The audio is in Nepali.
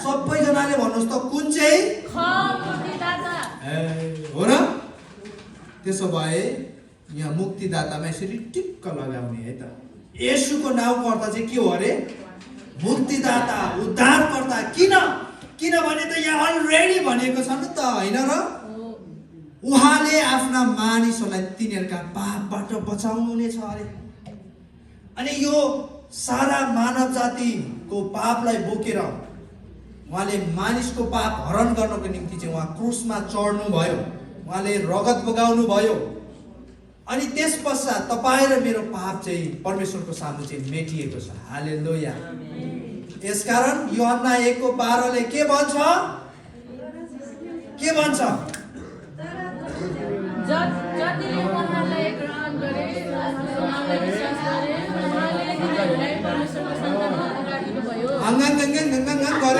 सबैजनाले भन्नुहोस् त कुन चाहिँ हो र? त्यसो भए यहाँ मुक्तिदातामा यसरी टिक्क लगाउने है त। येशूको नाउँको अर्थ चाहिँ के हो अरे? मुक्तिदाता, उद्धारकर्ता। किनभने त यहाँ अलरेडी भनेको छ नि त, होइन र? उहाँले आफ्ना मानिसहरूलाई तिनीहरूका पापबाट बचाउनेछ अरे। अनि यो सारा मानव जातिको पापलाई बोकेर उहाँले मानिसको पाप हरण गर्नको निम्ति चाहिँ उहाँ क्रुसमा चढ्नु भयो, उहाँले रगत बगाउनु भयो। अनि त्यस पश्चात तपाईँ र मेरो पाप चाहिँ परमेश्वरको सामु चाहिँ मेटिएको छ। हालेलुया। यसकारण यूहन्ना 1:12 के भन्छ? जतिले उहाँलाई ग्रहण गरे र उहाँलाई विश्वास गरे, उहाँले तिनीहरूलाई परमेश्वरको सन्तानमा अगाडिनु भयो। गरेर